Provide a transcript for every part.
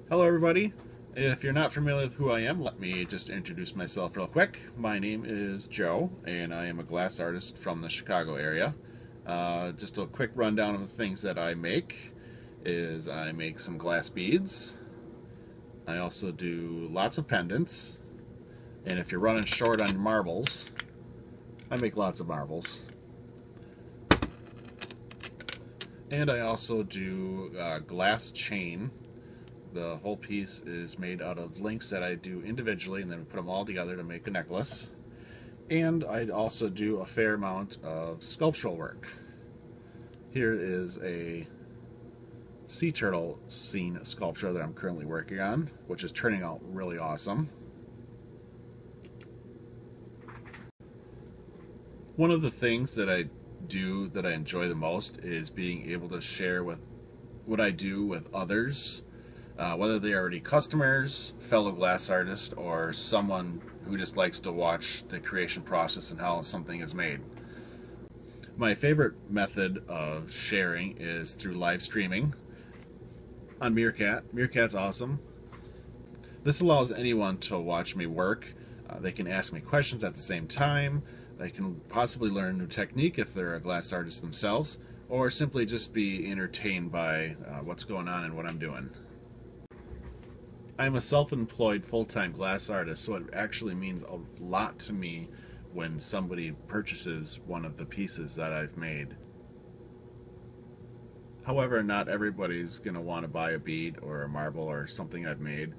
Hello everybody. If you're not familiar with who I am, let me just introduce myself real quick. My name is Joe, and I am a glass artist from the Chicago area. Just a quick rundown of the things that I make is I make some glass beads. I also do lots of pendants. And if you're running short on marbles, I make lots of marbles. And I also do glass chain. The whole piece is made out of links that I do individually, and then we put them all together to make a necklace. And I also do a fair amount of sculptural work. Here is a sea turtle scene sculpture that I'm currently working on, which is turning out really awesome. One of the things that I do that I enjoy the most is being able to share with what I do with others. Whether they are already customers, fellow glass artists, or someone who just likes to watch the creation process and how something is made. My favorite method of sharing is through live streaming on Meerkat. Meerkat's awesome. This allows anyone to watch me work. They can ask me questions at the same time. They can possibly learn a new technique if they're a glass artist themselves, or simply just be entertained by what's going on and what I'm doing. I'm a self-employed full-time glass artist, so it actually means a lot to me when somebody purchases one of the pieces that I've made. However, not everybody's going to want to buy a bead or a marble or something I've made,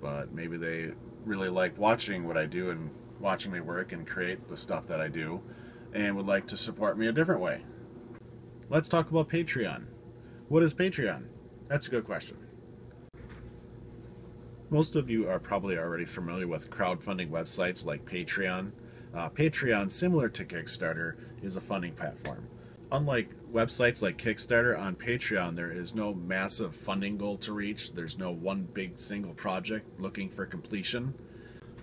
but maybe they really like watching what I do and watching me work and create the stuff that I do and would like to support me a different way. Let's talk about Patreon. What is Patreon? That's a good question. Most of you are probably already familiar with crowdfunding websites like Patreon. Patreon, similar to Kickstarter, is a funding platform. Unlike websites like Kickstarter, on Patreon there is no massive funding goal to reach. There's no one big single project looking for completion.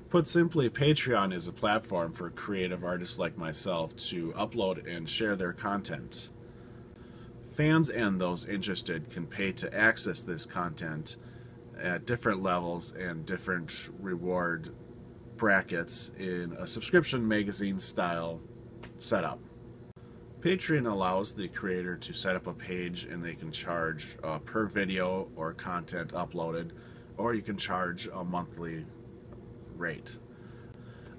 Put simply, Patreon is a platform for creative artists like myself to upload and share their content. Fans and those interested can pay to access this content at different levels and different reward brackets in a subscription magazine style setup. Patreon allows the creator to set up a page and they can charge per video or content uploaded, or you can charge a monthly rate.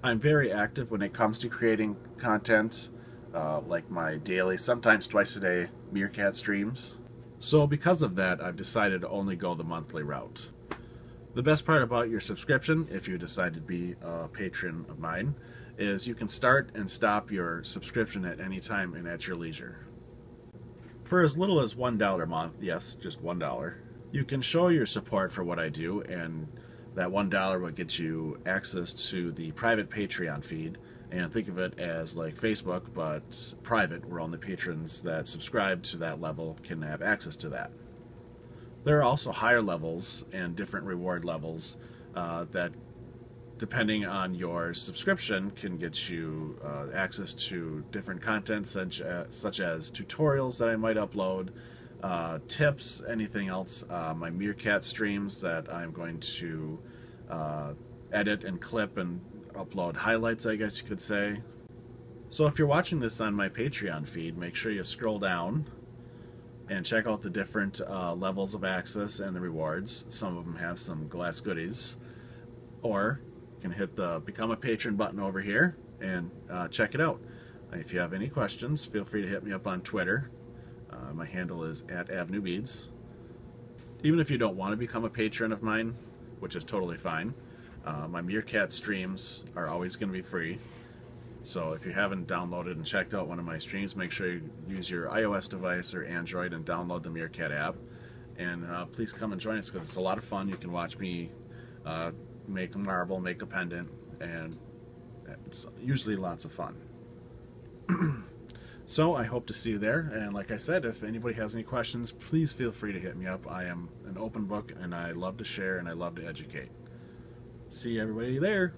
I'm very active when it comes to creating content, like my daily, sometimes twice a day, Meerkat streams. So because of that, I've decided to only go the monthly route. The best part about your subscription, if you decide to be a patron of mine, is you can start and stop your subscription at any time and at your leisure. For as little as $1 a month, yes, just $1, you can show your support for what I do, and that $1 will get you access to the private Patreon feed. And think of it as like Facebook, but private, where only patrons that subscribe to that level can have access to that. There are also higher levels and different reward levels that, depending on your subscription, can get you access to different content such as tutorials that I might upload, tips, anything else, my Meerkat streams that I'm going to edit and clip and upload highlights, I guess you could say. So if you're watching this on my Patreon feed, make sure you scroll down and check out the different levels of access and the rewards. Some of them have some glass goodies. Or you can hit the Become a Patron button over here and check it out. If you have any questions, feel free to hit me up on Twitter. My handle is @AvenueBeads. Even if you don't want to become a patron of mine, which is totally fine, my Meerkat streams are always going to be free. So if you haven't downloaded and checked out one of my streams, make sure you use your iOS device or Android and download the Meerkat app. And please come and join us because it's a lot of fun. You can watch me make a marble, make a pendant, and it's usually lots of fun. So I hope to see you there. And like I said, if anybody has any questions, please feel free to hit me up. I am an open book and I love to share and I love to educate. See everybody there.